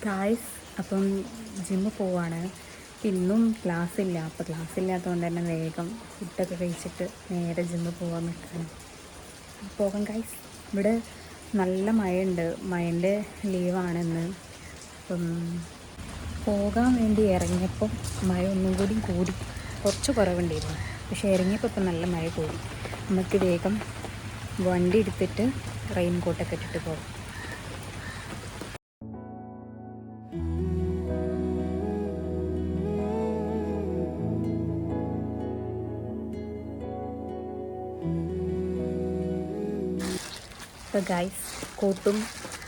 Guys, അപ്പം gym പോവാണ്. ഇന്നും ക്ലാസ് ഇല്ല. അപ്പോൾ ക്ലാസ് ഇല്ലാത്തതുകൊണ്ട് തന്നെ വേഗം ഫുഡൊക്കെ കഴിച്ചിട്ട് നേരെ ജിമ്മ് പോകാൻ നിൽക്കുകയാണ്. പോകാം ഗായ്സ്. ഇവിടെ നല്ല മഴയുണ്ട്. മഴൻ്റെ ലീവാണെന്ന്. അപ്പം പോകാൻ വേണ്ടി ഇറങ്ങിയപ്പോൾ മഴ ഒന്നും കൂടി കൂടി. കുറച്ച് കുറവുണ്ടായിരുന്നു, പക്ഷേ ഇറങ്ങിയപ്പോൾ ഇപ്പം നല്ല മഴ കൂടി. നമുക്ക് വേഗം വണ്ടി എടുത്തിട്ട് റെയിൻ കോട്ടൊക്കെ ഇട്ടിട്ട് പോകാം. അപ്പോൾ ഗൈസ്, കോട്ടും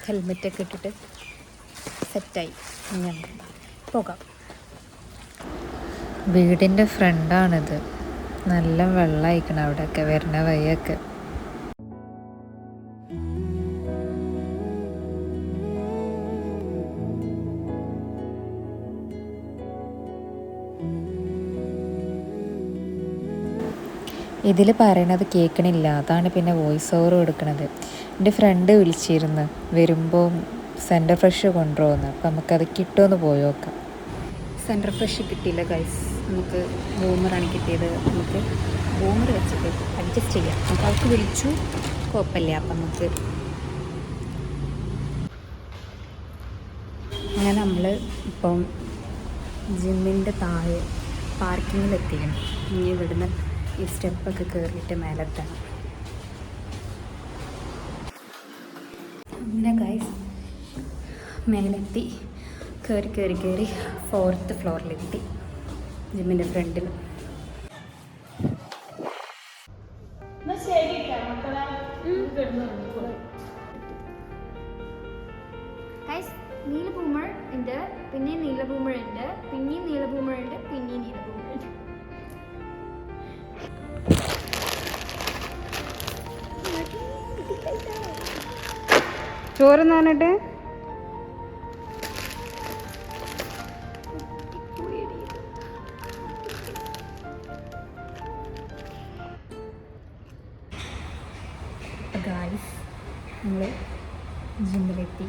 ഹെൽമെറ്റൊക്കെ ഇട്ടിട്ട് സെറ്റായി. ഞാൻ പോകാം. വീടിൻ്റെ ഫ്രണ്ടാണിത്. നല്ല വെള്ളമായിക്കണം അവിടെയൊക്കെ വരുന്ന വഴിയൊക്കെ. ഇതിൽ പറയണത് കേൾക്കണില്ല, അതാണ് പിന്നെ വോയിസ് ഓവർ കൊടുക്കണത്. എൻ്റെ ഫ്രണ്ട് വിളിച്ചിരുന്നു വരുമ്പോൾ സെൻറ്റർ ഫ്രഷ് കൊണ്ടുപോകുന്നു. അപ്പം നമുക്കത് കിട്ടുമെന്ന് പോയി നോക്കാം. സെൻറ്റർ ഫ്രഷ് കിട്ടിയില്ല ഗൈസ്. നമുക്ക് ബൂമറാണ് കിട്ടിയത്. നമുക്ക് ബൂമർ വെച്ചിട്ട് അഡ്ജസ്റ്റ് ചെയ്യാം. നമുക്ക് അവൾക്ക് വിളിച്ചു, കുഴപ്പമില്ല. അപ്പം നമുക്ക് അങ്ങനെ നമ്മൾ ഇപ്പം ജിമ്മിൻ്റെ താഴെ പാർക്കിങ്ങിലെത്തിക്കണം. ഇനി ഇവിടുന്ന് ഈ സ്റ്റെപ്പൊക്കെ കയറിയിട്ട് മേലെത്തണം. അങ്ങനെ ഗൈസ് മേലെത്തി. കയറി 4th ഫ്ലോറിലെത്തി ജിമ്മിൻ്റെ ഫ്രണ്ടിൽ. നീല ബൂമർ ഉണ്ട്, പിന്നെ നീല ബൂമർ ഉണ്ട്, പിന്നെയും നീല ബൂമർ ഉണ്ട്, പിന്നെയും നീല ബൂമർ ഉണ്ട്. ചോറ് നാനിട്ട് ഗായ്സ്, നമ്മൾ ജിമ്മിലെത്തി.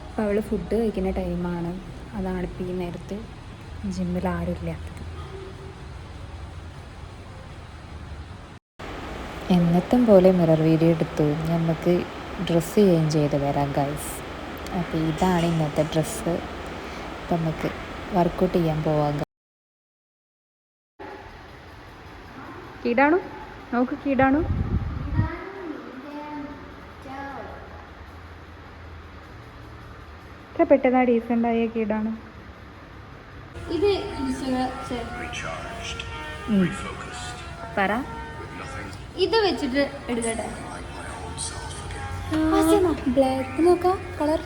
അപ്പോൾ അവൾ ഫുഡ് കഴിക്കുന്ന ടൈമാണ്. അതാണ് ഇപ്പോൾ ഈ നേരത്ത് ജിമ്മിൽ ആരുമില്ലാത്തത്. എന്നത്തും പോലെ മിറർ വീഡിയോ എടുത്തു. നമുക്ക് ഡ്രസ്സ് ചേഞ്ച് ചെയ്ത് വരാം ഗൈസ്. അപ്പോൾ ഇതാണ് ഇന്നത്തെ ഡ്രസ്സ്. അപ്പം നമുക്ക് വർക്കൗട്ട് ചെയ്യാൻ പോവാം. കീടാണു നോക്ക്, കീടാണു ഇത്ര പെട്ടെന്ന് ഡീസൻ്റായ കീടാണു. ഇത് പറ. ഇത് വെച്ചിട്ട് എടുക്കട്ടെ. ബ്ലാക്ക് നോക്കാം കളർ.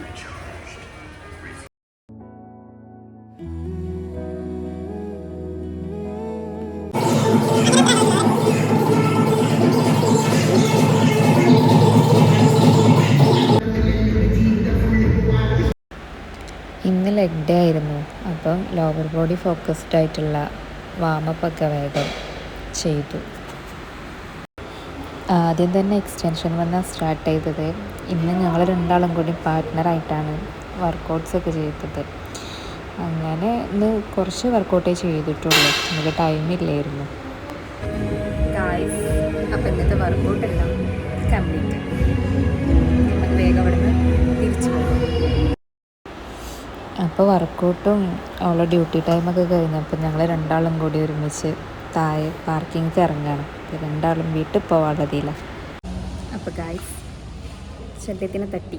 ഇന്ന് ലെഗ് ഡേ ആയിരുന്നു. അപ്പം ലോവർ ബോഡി ഫോക്കസ്ഡ് ആയിട്ടുള്ള വാമപ്പൊക്കെ വേഗം ചെയ്തു. ആദ്യം തന്നെ എക്സ്റ്റൻഷൻ വന്നാൽ സ്റ്റാർട്ട് ചെയ്തത്. ഇന്ന് ഞങ്ങൾ രണ്ടാളും കൂടി പാർട്ട്ണറായിട്ടാണ് വർക്കൗട്ട്സൊക്കെ ചെയ്തത്. അങ്ങനെ ഇന്ന് കുറച്ച് വർക്കൗട്ടേ ചെയ്തിട്ടുള്ളൂ, നമുക്ക് ടൈമില്ലായിരുന്നു. അപ്പം ഇന്നത്തെ വർക്കൗട്ടെല്ലാം കംപ്ലീറ്റ്. നമുക്ക് വേഗം അവിടെ നിന്ന് തിരിച്ചു പോകും. അപ്പോൾ വർക്കൗട്ടും അവളെ ഡ്യൂട്ടി ടൈമൊക്കെ കഴിഞ്ഞപ്പോൾ ഞങ്ങൾ രണ്ടാളും കൂടി ഒരുമിച്ച് താഴെ പാർക്കിങ്ങിൽ ഇറങ്ങുകയാണ്. രണ്ടാളും വീട്ടിൽ പോകാനുള്ളതില്ല. അപ്പോൾ ഗായ്സ്, ശല്യത്തിനെ തട്ടി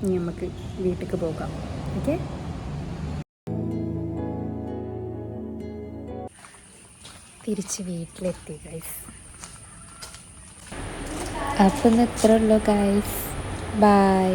ഇനി നമുക്ക് വീട്ടിലേക്ക് പോകാം. ഓക്കെ, തിരിച്ച് വീട്ടിലെത്തി ഗൈസ്. അപ്പം ഇന്ന് ഇത്രേ ഉള്ളൂ ഗൈസ്. ബൈ.